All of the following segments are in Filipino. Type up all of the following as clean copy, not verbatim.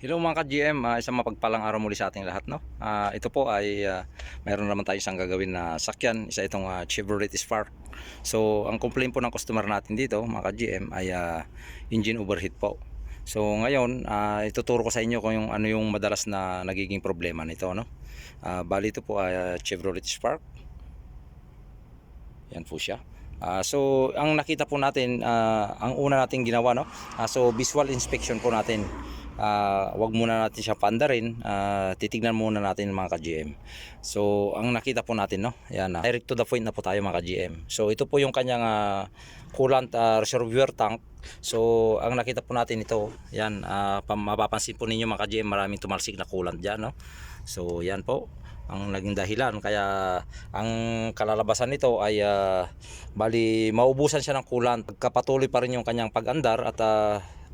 Hello mga ka-GM, isang mapagpalang araw muli sa ating lahat, no? Ito po ay mayroon naman tayo isang gagawin na sakyan, isa itong Chevrolet Spark. So, ang complaint po ng customer natin dito, mga ka-GM, ay engine overheat po. So, ngayon, ituturo ko sa inyo kung ano yung madalas na nagiging problema nito, no? Bali ito po ay Chevrolet Spark. Yan po siya. So, ang nakita po natin, ang una nating ginawa, no? So, visual inspection po natin. Wag muna natin siya paandarin, titignan muna natin mga ka-GM. So ang nakita po natin, no, yan, direct to the point na po tayo mga ka-GM. So ito po yung kanyang coolant reservoir tank. So ang nakita po natin ito, yan, mapapansin po ninyo mga ka-GM, maraming tumalsik na coolant dyan, no? So yan po ang naging dahilan, kaya ang kalalabasan nito ay bali maubusan siya ng coolant. Pagkapatuloy pa rin yung kanyang pag-andar at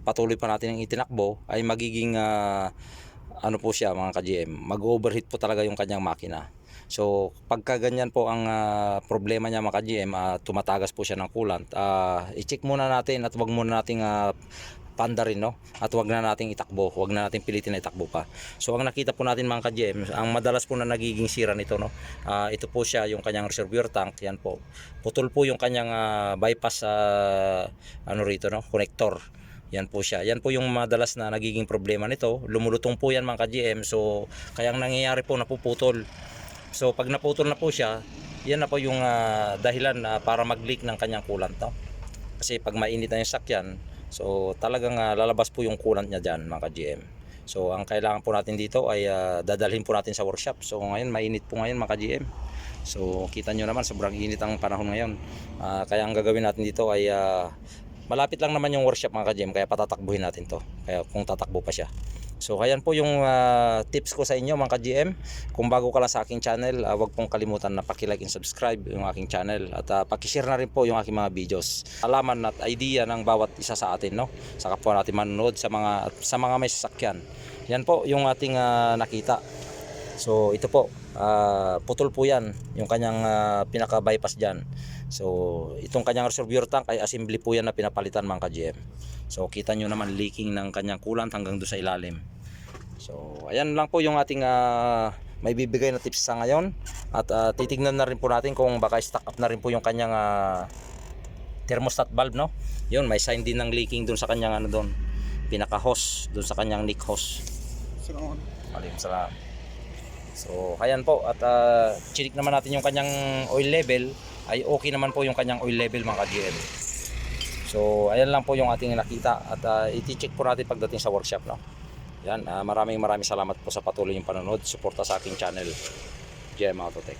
patuloy pa natin ang itinakbo, ay magiging ano po siya mga ka-GM, mag-overheat po talaga yung kanyang makina. So pagka ganyan po ang problema niya mga ka-GM, tumatagas po siya ng coolant, i-check muna natin at wag muna nating panda rin, no? At wag na nating itakbo, wag na nating pilitin na itakbo pa. So ang nakita po natin mga ka-GM, ang madalas po na nagiging sira nito, no, ito po siya, yung kanyang reservoir tank. Yan po, putol po yung kanyang bypass ano rito, no, connector. Yan po siya. Yan po yung madalas na nagiging problema nito. Lumulutong po yan mga ka-GM. So kaya ang nangyayari po, napuputol. So pag naputol na po siya, yan na po yung dahilan para mag-leak ng kanyang coolant, no? Kasi pag mainit na yung sakyan, so talagang lalabas po yung coolant niya dyan mga ka-GM. So ang kailangan po natin dito ay dadalhin po natin sa workshop. So ngayon mainit po ngayon mga ka-GM. So kita nyo naman, sobrang init ang panahon ngayon. Kaya ang gagawin natin dito ay malapit lang naman yung workshop mga ka-GM, kaya patatakbuhin natin to, kaya kung tatakbo pa siya. So ayan po yung tips ko sa inyo mga ka-GM. Kung bago ka lang sa aking channel, wag pong kalimutan na paki-like and subscribe yung aking channel, at paki-share na rin po yung aking mga videos. Alaman at idea ng bawat isa sa atin, no, sa kapwa natin manonood, sa mga may sasakyan. Yan po yung ating nakita. So ito po, putol po yan yung kanyang pinaka bypass dyan. So itong kanyang reservoir tank ay assembly po yan na pinapalitan mga ka-GM. So kita nyo naman leaking ng kanyang coolant hanggang doon sa ilalim. So ayan lang po yung ating may bibigay na tips sa ngayon. At titignan na rin po natin kung baka stock up na rin po yung kanyang thermostat valve, no. Yun, may sign din ng leaking doon sa kanyang ano doon, pinaka hose, doon sa kanyang neck hose. Salamat. So ayan po, at check naman natin yung kanyang oil level. Ay okay naman po yung kanyang oil level mga ka-GM. So ayan lang po yung ating nakita, at iti-check po natin pagdating sa workshop, no. Yan, maraming salamat po sa patuloy yung panonood, suporta sa aking channel, GM Autotech.